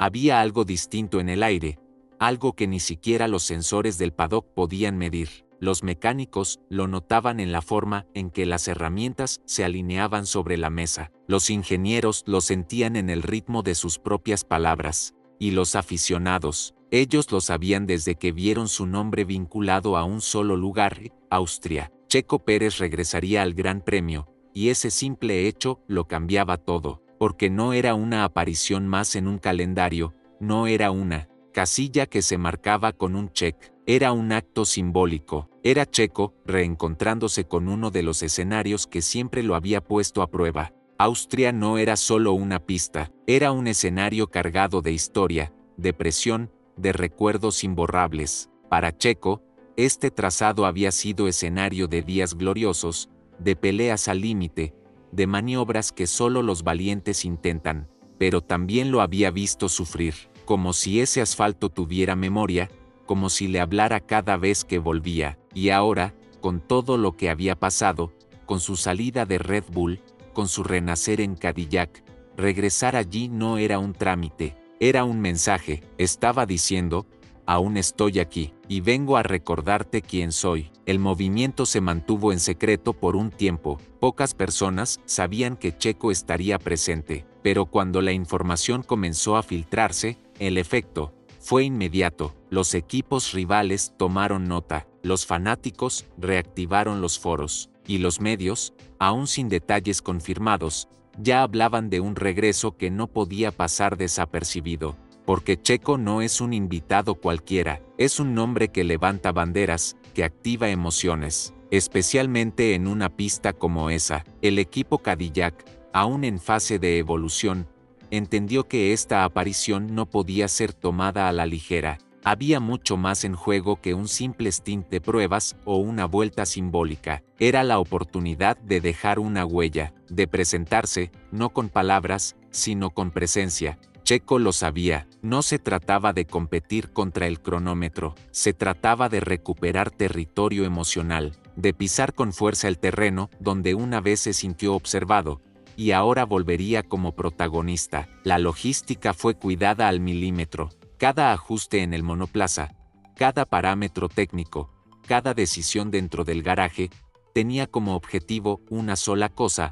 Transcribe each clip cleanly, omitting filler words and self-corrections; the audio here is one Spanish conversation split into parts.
Había algo distinto en el aire, algo que ni siquiera los sensores del paddock podían medir. Los mecánicos lo notaban en la forma en que las herramientas se alineaban sobre la mesa. Los ingenieros lo sentían en el ritmo de sus propias palabras. Y los aficionados, ellos lo sabían desde que vieron su nombre vinculado a un solo lugar, Austria. Checo Pérez regresaría al Gran Premio, y ese simple hecho lo cambiaba todo, porque no era una aparición más en un calendario, no era una casilla que se marcaba con un check, era un acto simbólico. Era Checo reencontrándose con uno de los escenarios que siempre lo había puesto a prueba. Austria no era solo una pista, era un escenario cargado de historia, de presión, de recuerdos imborrables. Para Checo, este trazado había sido escenario de días gloriosos, de peleas al límite, de maniobras que solo los valientes intentan, pero también lo había visto sufrir, como si ese asfalto tuviera memoria, como si le hablara cada vez que volvía, y ahora, con todo lo que había pasado, con su salida de Red Bull, con su renacer en Cadillac, regresar allí no era un trámite, era un mensaje. Estaba diciendo, aún estoy aquí, y vengo a recordarte quién soy. El movimiento se mantuvo en secreto por un tiempo, pocas personas sabían que Checo estaría presente, pero cuando la información comenzó a filtrarse, el efecto fue inmediato. Los equipos rivales tomaron nota, los fanáticos reactivaron los foros, y los medios, aún sin detalles confirmados, ya hablaban de un regreso que no podía pasar desapercibido. Porque Checo no es un invitado cualquiera, es un nombre que levanta banderas, que activa emociones, especialmente en una pista como esa. El equipo Cadillac, aún en fase de evolución, entendió que esta aparición no podía ser tomada a la ligera. Había mucho más en juego que un simple stint de pruebas o una vuelta simbólica. Era la oportunidad de dejar una huella, de presentarse, no con palabras, sino con presencia. Checo lo sabía, no se trataba de competir contra el cronómetro, se trataba de recuperar territorio emocional, de pisar con fuerza el terreno donde una vez se sintió observado, y ahora volvería como protagonista. La logística fue cuidada al milímetro, cada ajuste en el monoplaza, cada parámetro técnico, cada decisión dentro del garaje, tenía como objetivo una sola cosa: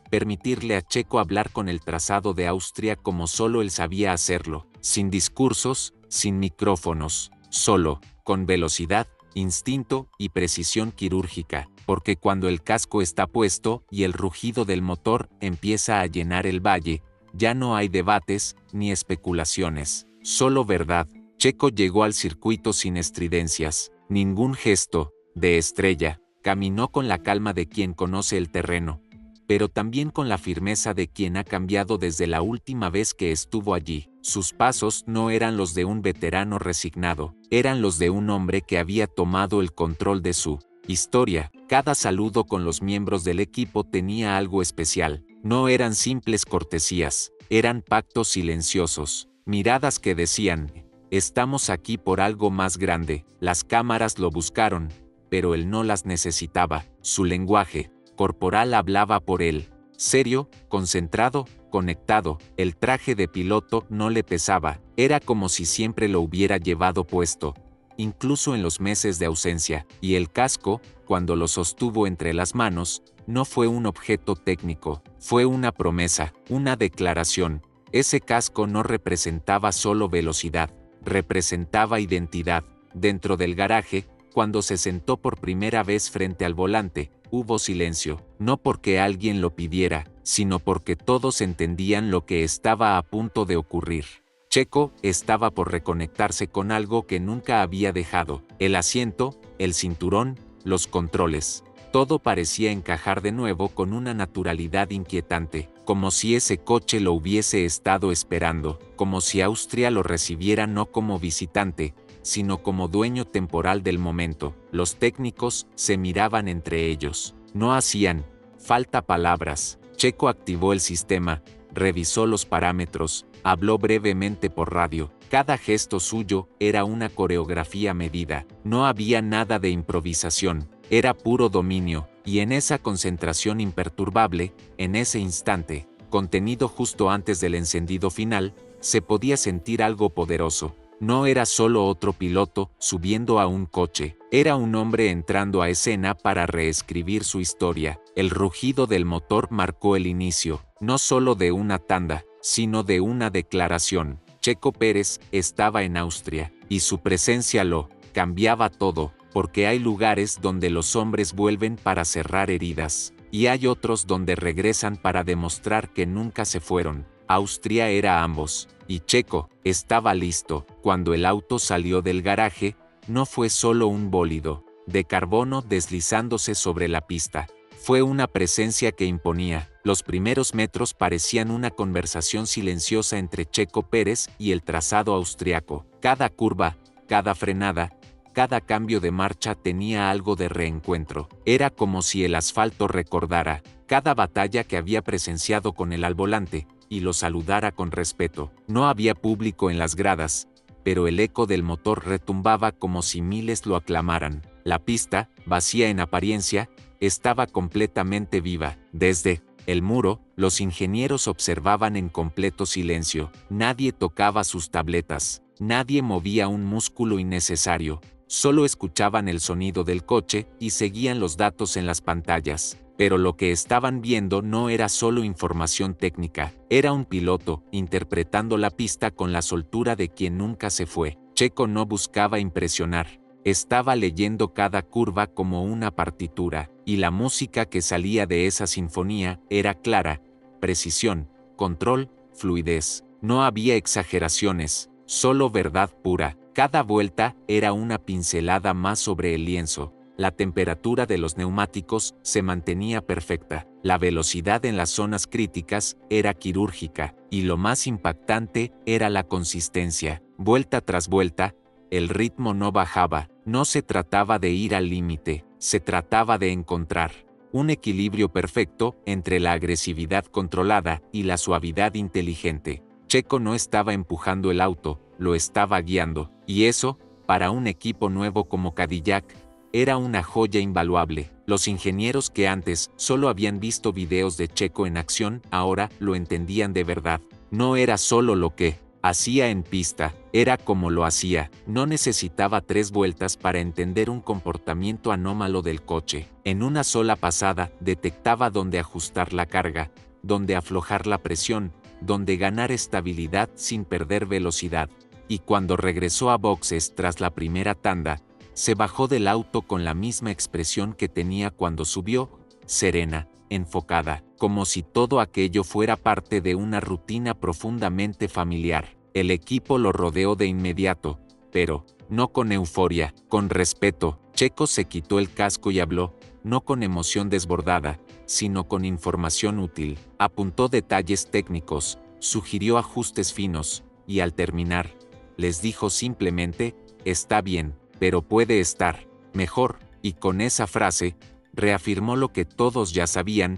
permitirle a Checo hablar con el trazado de Austria como solo él sabía hacerlo, sin discursos, sin micrófonos, solo, con velocidad, instinto y precisión quirúrgica, porque cuando el casco está puesto y el rugido del motor empieza a llenar el valle, ya no hay debates ni especulaciones, solo verdad. Checo llegó al circuito sin estridencias, ningún gesto de estrella, caminó con la calma de quien conoce el terreno, pero también con la firmeza de quien ha cambiado desde la última vez que estuvo allí. Sus pasos no eran los de un veterano resignado, eran los de un hombre que había tomado el control de su historia. Cada saludo con los miembros del equipo tenía algo especial. No eran simples cortesías, eran pactos silenciosos, miradas que decían: estamos aquí por algo más grande. Las cámaras lo buscaron, pero él no las necesitaba. Su lenguaje corporal hablaba por él, serio, concentrado, conectado. El traje de piloto no le pesaba, era como si siempre lo hubiera llevado puesto, incluso en los meses de ausencia, y el casco, cuando lo sostuvo entre las manos, no fue un objeto técnico, fue una promesa, una declaración. Ese casco no representaba solo velocidad, representaba identidad. Dentro del garaje, cuando se sentó por primera vez frente al volante, hubo silencio, no porque alguien lo pidiera, sino porque todos entendían lo que estaba a punto de ocurrir. Checo estaba por reconectarse con algo que nunca había dejado: el asiento, el cinturón, los controles. Todo parecía encajar de nuevo con una naturalidad inquietante, como si ese coche lo hubiese estado esperando, como si Austria lo recibiera no como visitante, sino como dueño temporal del momento. Los técnicos se miraban entre ellos. No hacían falta palabras. Checo activó el sistema, revisó los parámetros, habló brevemente por radio. Cada gesto suyo era una coreografía medida. No había nada de improvisación, era puro dominio, y en esa concentración imperturbable, en ese instante, contenido justo antes del encendido final, se podía sentir algo poderoso. No era solo otro piloto subiendo a un coche, era un hombre entrando a escena para reescribir su historia. El rugido del motor marcó el inicio, no solo de una tanda, sino de una declaración. Checo Pérez estaba en Austria, y su presencia lo cambiaba todo, porque hay lugares donde los hombres vuelven para cerrar heridas, y hay otros donde regresan para demostrar que nunca se fueron. Austria era ambos, y Checo estaba listo. Cuando el auto salió del garaje, no fue solo un bólido de carbono deslizándose sobre la pista. Fue una presencia que imponía. Los primeros metros parecían una conversación silenciosa entre Checo Pérez y el trazado austriaco. Cada curva, cada frenada, cada cambio de marcha tenía algo de reencuentro. Era como si el asfalto recordara cada batalla que había presenciado con él al volante, y lo saludara con respeto. No había público en las gradas, pero el eco del motor retumbaba como si miles lo aclamaran. La pista, vacía en apariencia, estaba completamente viva. Desde el muro, los ingenieros observaban en completo silencio. Nadie tocaba sus tabletas, nadie movía un músculo innecesario. Solo escuchaban el sonido del coche y seguían los datos en las pantallas. Pero lo que estaban viendo no era solo información técnica, era un piloto interpretando la pista con la soltura de quien nunca se fue. Checo no buscaba impresionar, estaba leyendo cada curva como una partitura, y la música que salía de esa sinfonía era clara, precisión, control, fluidez. No había exageraciones, solo verdad pura. Cada vuelta era una pincelada más sobre el lienzo. La temperatura de los neumáticos se mantenía perfecta, la velocidad en las zonas críticas era quirúrgica, y lo más impactante era la consistencia. Vuelta tras vuelta, el ritmo no bajaba. No se trataba de ir al límite, se trataba de encontrar un equilibrio perfecto entre la agresividad controlada y la suavidad inteligente. Checo no estaba empujando el auto, lo estaba guiando, y eso, para un equipo nuevo como Cadillac, era una joya invaluable. Los ingenieros que antes solo habían visto videos de Checo en acción, ahora lo entendían de verdad. No era solo lo que hacía en pista, era como lo hacía. No necesitaba 3 vueltas para entender un comportamiento anómalo del coche. En una sola pasada, detectaba dónde ajustar la carga, dónde aflojar la presión, dónde ganar estabilidad sin perder velocidad. Y cuando regresó a boxes tras la primera tanda, se bajó del auto con la misma expresión que tenía cuando subió, serena, enfocada, como si todo aquello fuera parte de una rutina profundamente familiar. El equipo lo rodeó de inmediato, pero no con euforia, con respeto. Checo se quitó el casco y habló, no con emoción desbordada, sino con información útil. Apuntó detalles técnicos, sugirió ajustes finos, y al terminar, les dijo simplemente, está bien, pero puede estar mejor, y con esa frase, reafirmó lo que todos ya sabían,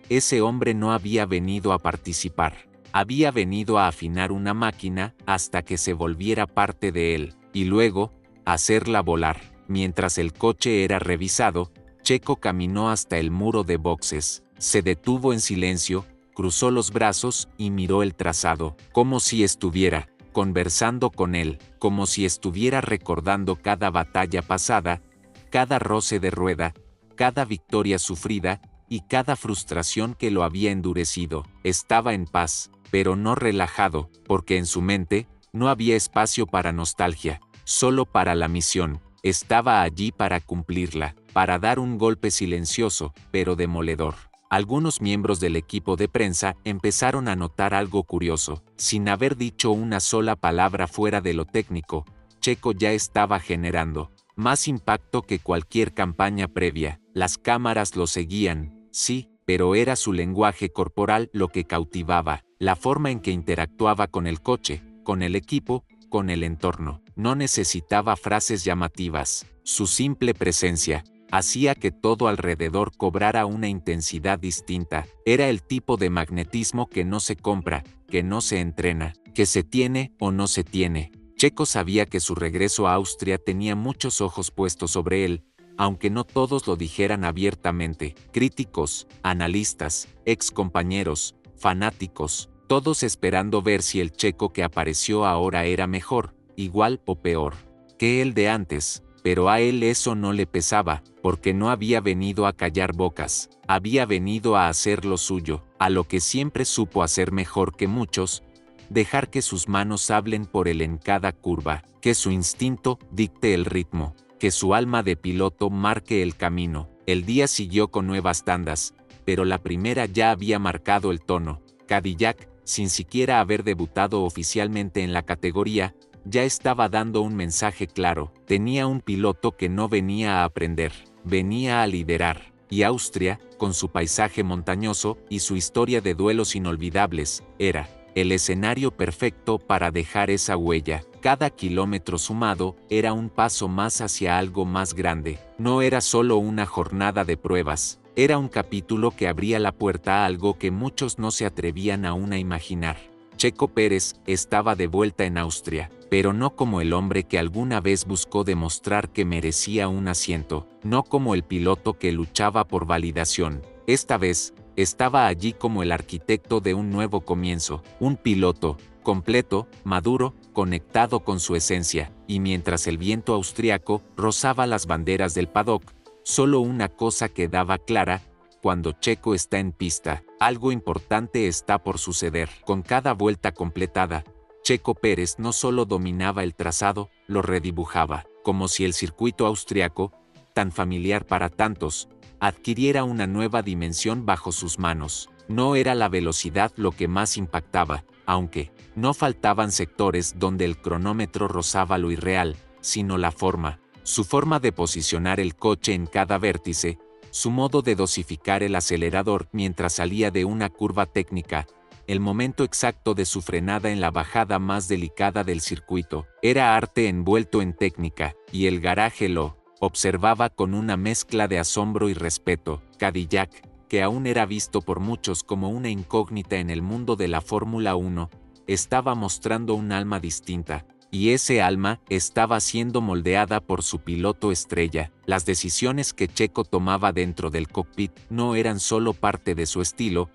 ese hombre no había venido a participar, había venido a afinar una máquina hasta que se volviera parte de él, y luego, hacerla volar. Mientras el coche era revisado, Checo caminó hasta el muro de boxes, se detuvo en silencio, cruzó los brazos y miró el trazado, como si estuviera conversando con él, como si estuviera recordando cada batalla pasada, cada roce de rueda, cada victoria sufrida y cada frustración que lo había endurecido. Estaba en paz, pero no relajado, porque en su mente no había espacio para nostalgia, solo para la misión. Estaba allí para cumplirla, para dar un golpe silencioso, pero demoledor. Algunos miembros del equipo de prensa empezaron a notar algo curioso. Sin haber dicho una sola palabra fuera de lo técnico, Checo ya estaba generando más impacto que cualquier campaña previa. Las cámaras lo seguían, sí, pero era su lenguaje corporal lo que cautivaba, la forma en que interactuaba con el coche, con el equipo, con el entorno. No necesitaba frases llamativas. Su simple presencia hacía que todo alrededor cobrara una intensidad distinta. Era el tipo de magnetismo que no se compra, que no se entrena, que se tiene o no se tiene. Checo sabía que su regreso a Austria tenía muchos ojos puestos sobre él, aunque no todos lo dijeran abiertamente. Críticos, analistas, excompañeros, fanáticos, todos esperando ver si el Checo que apareció ahora era mejor, igual o peor que el de antes. Pero a él eso no le pesaba, porque no había venido a callar bocas, había venido a hacer lo suyo, a lo que siempre supo hacer mejor que muchos: dejar que sus manos hablen por él en cada curva, que su instinto dicte el ritmo, que su alma de piloto marque el camino. El día siguió con nuevas tandas, pero la primera ya había marcado el tono. Cadillac, sin siquiera haber debutado oficialmente en la categoría, ya estaba dando un mensaje claro. Tenía un piloto que no venía a aprender, venía a liderar. Y Austria, con su paisaje montañoso y su historia de duelos inolvidables, era el escenario perfecto para dejar esa huella. Cada kilómetro sumado era un paso más hacia algo más grande. No era solo una jornada de pruebas, era un capítulo que abría la puerta a algo que muchos no se atrevían aún a imaginar. Checo Pérez estaba de vuelta en Austria, pero no como el hombre que alguna vez buscó demostrar que merecía un asiento, no como el piloto que luchaba por validación. Esta vez, estaba allí como el arquitecto de un nuevo comienzo, un piloto completo, maduro, conectado con su esencia, y mientras el viento austriaco rozaba las banderas del paddock, solo una cosa quedaba clara: cuando Checo está en pista, algo importante está por suceder. Con cada vuelta completada, Checo Pérez no solo dominaba el trazado, lo redibujaba, como si el circuito austriaco, tan familiar para tantos, adquiriera una nueva dimensión bajo sus manos. No era la velocidad lo que más impactaba, aunque no faltaban sectores donde el cronómetro rozaba lo irreal, sino la forma, su forma de posicionar el coche en cada vértice, su modo de dosificar el acelerador mientras salía de una curva técnica, el momento exacto de su frenada en la bajada más delicada del circuito. Era arte envuelto en técnica, y el garaje lo observaba con una mezcla de asombro y respeto. Cadillac, que aún era visto por muchos como una incógnita en el mundo de la Fórmula 1, estaba mostrando un alma distinta. Y ese alma estaba siendo moldeada por su piloto estrella. Las decisiones que Checo tomaba dentro del cockpit no eran solo parte de su estilo,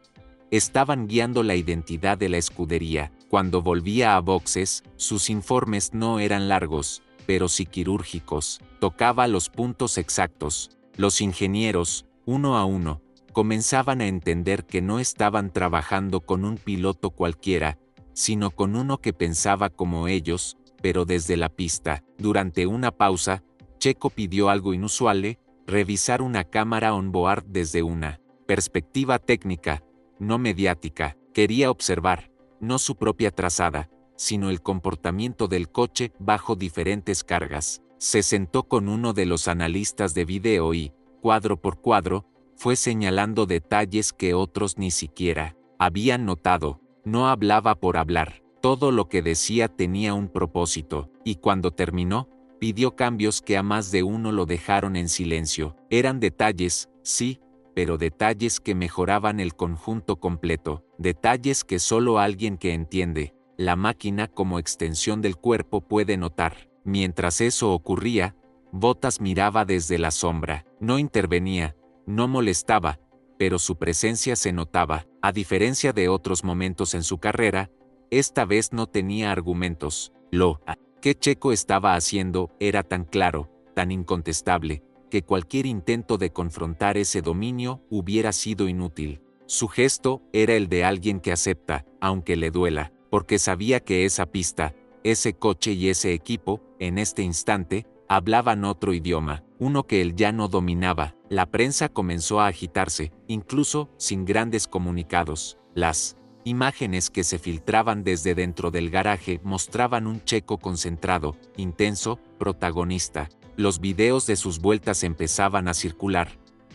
estaban guiando la identidad de la escudería. Cuando volvía a boxes, sus informes no eran largos, pero sí quirúrgicos. Tocaba los puntos exactos. Los ingenieros, uno a uno, comenzaban a entender que no estaban trabajando con un piloto cualquiera, sino con uno que pensaba como ellos, pero desde la pista. Durante una pausa, Checo pidió algo inusual: revisar una cámara on-board desde una perspectiva técnica, no mediática. Quería observar, no su propia trazada, sino el comportamiento del coche bajo diferentes cargas. Se sentó con uno de los analistas de video y, cuadro por cuadro, fue señalando detalles que otros ni siquiera habían notado. No hablaba por hablar. Todo lo que decía tenía un propósito, y cuando terminó, pidió cambios que a más de uno lo dejaron en silencio. Eran detalles, sí, pero detalles que mejoraban el conjunto completo, detalles que solo alguien que entiende la máquina como extensión del cuerpo puede notar. Mientras eso ocurría, Bottas miraba desde la sombra. No intervenía, no molestaba, pero su presencia se notaba. A diferencia de otros momentos en su carrera, esta vez no tenía argumentos. Lo que Checo estaba haciendo era tan claro, tan incontestable, que cualquier intento de confrontar ese dominio hubiera sido inútil. Su gesto era el de alguien que acepta, aunque le duela, porque sabía que esa pista, ese coche y ese equipo, en este instante, hablaban otro idioma, uno que él ya no dominaba. La prensa comenzó a agitarse, incluso sin grandes comunicados. Las imágenes que se filtraban desde dentro del garaje mostraban un Checo concentrado, intenso, protagonista. Los videos de sus vueltas empezaban a circular,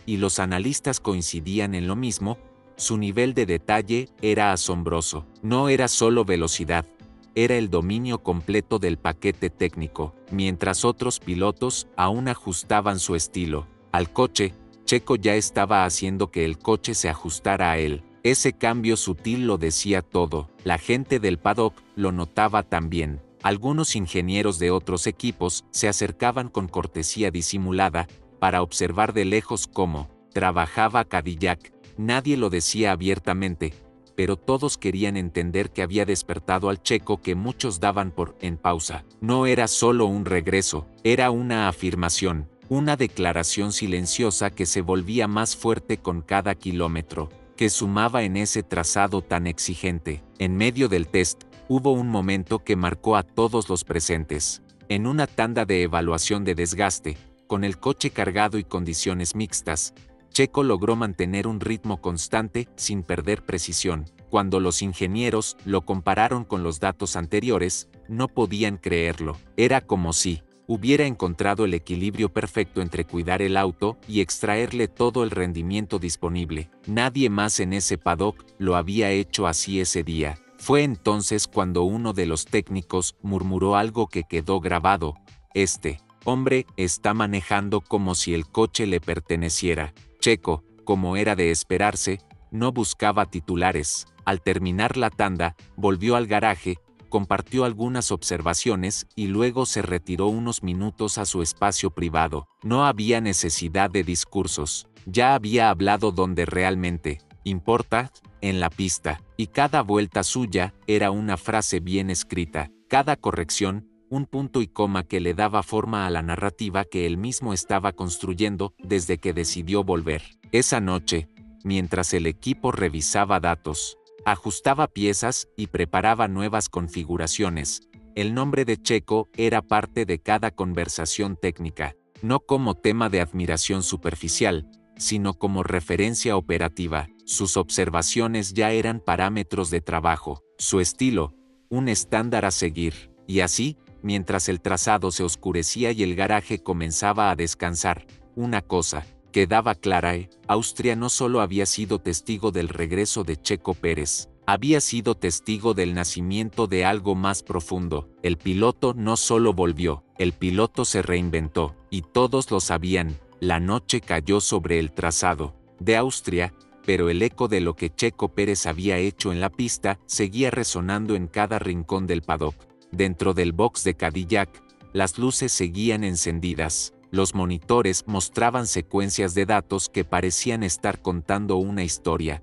y los analistas coincidían en lo mismo: su nivel de detalle era asombroso. No era solo velocidad, era el dominio completo del paquete técnico. Mientras otros pilotos aún ajustaban su estilo al coche, Checo ya estaba haciendo que el coche se ajustara a él. Ese cambio sutil lo decía todo. La gente del paddock lo notaba también. Algunos ingenieros de otros equipos se acercaban con cortesía disimulada para observar de lejos cómo trabajaba Cadillac. Nadie lo decía abiertamente, pero todos querían entender que había despertado al Checo que muchos daban por en pausa. No era solo un regreso, era una afirmación, una declaración silenciosa que se volvía más fuerte con cada kilómetro que sumaba en ese trazado tan exigente. En medio del test, hubo un momento que marcó a todos los presentes. En una tanda de evaluación de desgaste, con el coche cargado y condiciones mixtas, Checo logró mantener un ritmo constante sin perder precisión. Cuando los ingenieros lo compararon con los datos anteriores, no podían creerlo. Era como si hubiera encontrado el equilibrio perfecto entre cuidar el auto y extraerle todo el rendimiento disponible. Nadie más en ese paddock lo había hecho así ese día. Fue entonces cuando uno de los técnicos murmuró algo que quedó grabado: "Este hombre está manejando como si el coche le perteneciera". Checo, como era de esperarse, no buscaba titulares. Al terminar la tanda, volvió al garaje, compartió algunas observaciones y luego se retiró unos minutos a su espacio privado. No había necesidad de discursos. Ya había hablado donde realmente importa, en la pista, y cada vuelta suya era una frase bien escrita. Cada corrección, un punto y coma que le daba forma a la narrativa que él mismo estaba construyendo desde que decidió volver. Esa noche, mientras el equipo revisaba datos, ajustaba piezas y preparaba nuevas configuraciones, el nombre de Checo era parte de cada conversación técnica, no como tema de admiración superficial, sino como referencia operativa. Sus observaciones ya eran parámetros de trabajo, su estilo, un estándar a seguir, y así, mientras el trazado se oscurecía y el garaje comenzaba a descansar, una cosa quedaba clara: Austria no solo había sido testigo del regreso de Checo Pérez, había sido testigo del nacimiento de algo más profundo. El piloto no solo volvió, el piloto se reinventó, y todos lo sabían. La noche cayó sobre el trazado de Austria, pero el eco de lo que Checo Pérez había hecho en la pista seguía resonando en cada rincón del paddock. Dentro del box de Cadillac, las luces seguían encendidas. Los monitores mostraban secuencias de datos que parecían estar contando una historia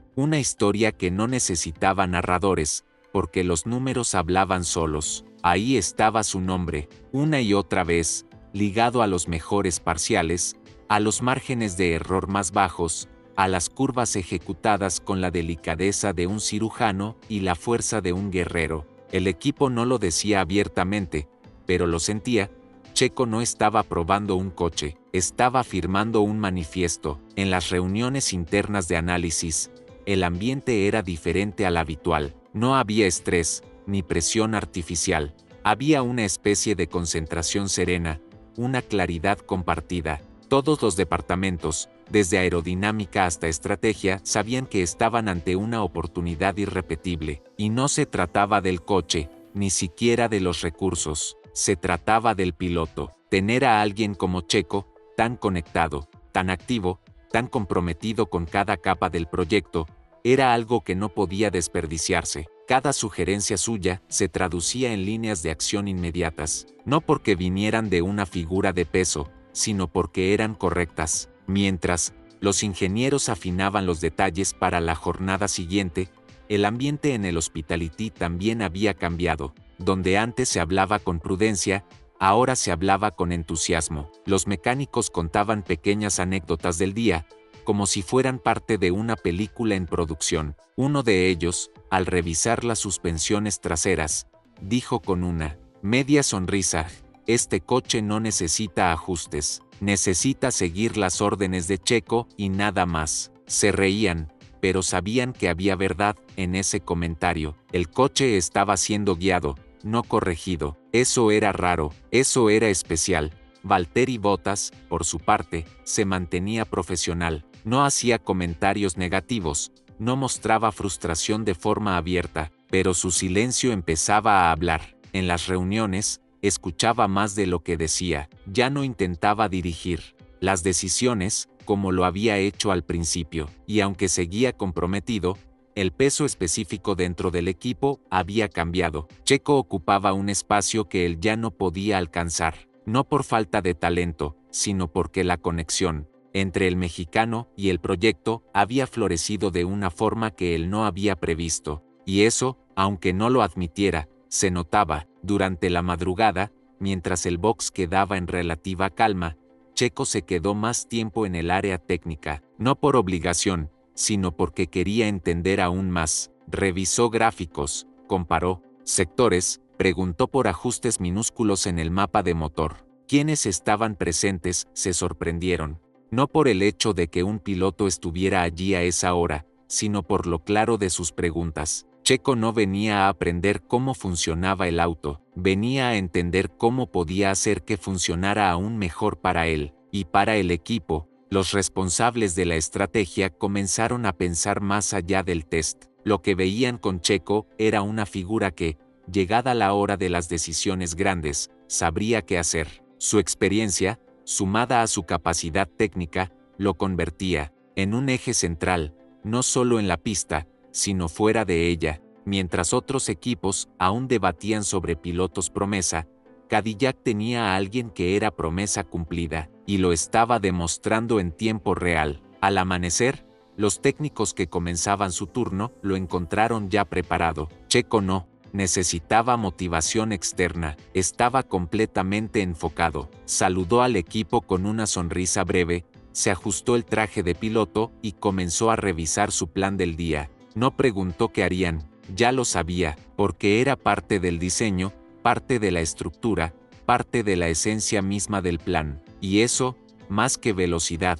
que no necesitaba narradores, porque los números hablaban solos. Ahí estaba su nombre, una y otra vez, ligado a los mejores parciales, a los márgenes de error más bajos, a las curvas ejecutadas con la delicadeza de un cirujano y la fuerza de un guerrero. El equipo no lo decía abiertamente, pero lo sentía. Checo no estaba probando un coche, estaba firmando un manifiesto. En las reuniones internas de análisis, el ambiente era diferente al habitual. No había estrés, ni presión artificial. Había una especie de concentración serena, una claridad compartida. Todos los departamentos, desde aerodinámica hasta estrategia, sabían que estaban ante una oportunidad irrepetible. Y no se trataba del coche, ni siquiera de los recursos. Se trataba del piloto. Tener a alguien como Checo, tan conectado, tan activo, tan comprometido con cada capa del proyecto, era algo que no podía desperdiciarse. Cada sugerencia suya se traducía en líneas de acción inmediatas, no porque vinieran de una figura de peso, sino porque eran correctas. Mientras los ingenieros afinaban los detalles para la jornada siguiente, el ambiente en el Hospitality también había cambiado. Donde antes se hablaba con prudencia, ahora se hablaba con entusiasmo. Los mecánicos contaban pequeñas anécdotas del día, como si fueran parte de una película en producción. Uno de ellos, al revisar las suspensiones traseras, dijo con una media sonrisa: "Este coche no necesita ajustes, necesita seguir las órdenes de Checo y nada más". Se reían, pero sabían que había verdad en ese comentario. El coche estaba siendo guiado, no corregido. Eso era raro, eso era especial. Valtteri Bottas, por su parte, se mantenía profesional. No hacía comentarios negativos, no mostraba frustración de forma abierta, pero su silencio empezaba a hablar. En las reuniones, escuchaba más de lo que decía. Ya no intentaba dirigir las decisiones, como lo había hecho al principio, y aunque seguía comprometido, el peso específico dentro del equipo había cambiado. Checo ocupaba un espacio que él ya no podía alcanzar, no por falta de talento, sino porque la conexión, entre el mexicano y el proyecto había florecido de una forma que él no había previsto, y eso, aunque no lo admitiera, se notaba. Durante la madrugada, mientras el box quedaba en relativa calma, Checo se quedó más tiempo en el área técnica, no por obligación, sino porque quería entender aún más. Revisó gráficos, comparó sectores, preguntó por ajustes minúsculos en el mapa de motor. Quienes estaban presentes se sorprendieron, no por el hecho de que un piloto estuviera allí a esa hora, sino por lo claro de sus preguntas. Checo no venía a aprender cómo funcionaba el auto, venía a entender cómo podía hacer que funcionara aún mejor para él y para el equipo. Los responsables de la estrategia comenzaron a pensar más allá del test. Lo que veían con Checo era una figura que, llegada la hora de las decisiones grandes, sabría qué hacer. Su experiencia, sumada a su capacidad técnica, lo convertía en un eje central, no solo en la pista, sino fuera de ella. Mientras otros equipos aún debatían sobre pilotos promesa, Cadillac tenía a alguien que era promesa cumplida, y lo estaba demostrando en tiempo real. Al amanecer, los técnicos que comenzaban su turno lo encontraron ya preparado. Checo no necesitaba motivación externa, estaba completamente enfocado. Saludó al equipo con una sonrisa breve, se ajustó el traje de piloto y comenzó a revisar su plan del día. No preguntó qué harían, ya lo sabía, porque era parte del diseño, parte de la estructura, parte de la esencia misma del plan. Y eso, más que velocidad,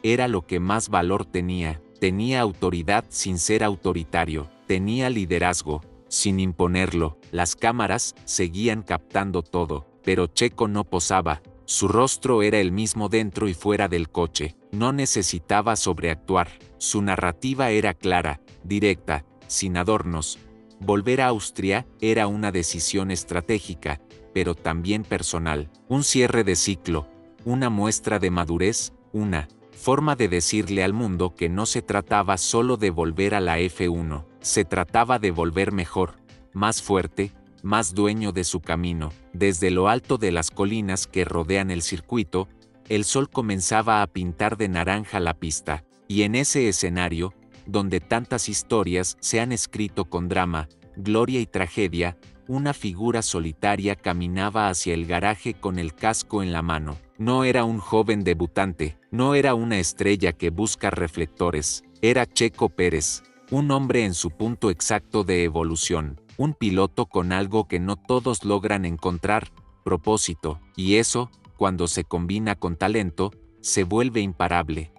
era lo que más valor tenía. Tenía autoridad sin ser autoritario, tenía liderazgo, sin imponerlo. Las cámaras seguían captando todo, pero Checo no posaba. Su rostro era el mismo dentro y fuera del coche. No necesitaba sobreactuar. Su narrativa era clara, directa, sin adornos. Volver a Austria era una decisión estratégica, pero también personal. Un cierre de ciclo, una muestra de madurez, una forma de decirle al mundo que no se trataba solo de volver a la F1, se trataba de volver mejor, más fuerte, más dueño de su camino. Desde lo alto de las colinas que rodean el circuito, el sol comenzaba a pintar de naranja la pista, y en ese escenario, donde tantas historias se han escrito con drama, gloria y tragedia, una figura solitaria caminaba hacia el garaje con el casco en la mano. No era un joven debutante, no era una estrella que busca reflectores, era Checo Pérez, un hombre en su punto exacto de evolución, un piloto con algo que no todos logran encontrar, propósito, y eso, cuando se combina con talento, se vuelve imparable.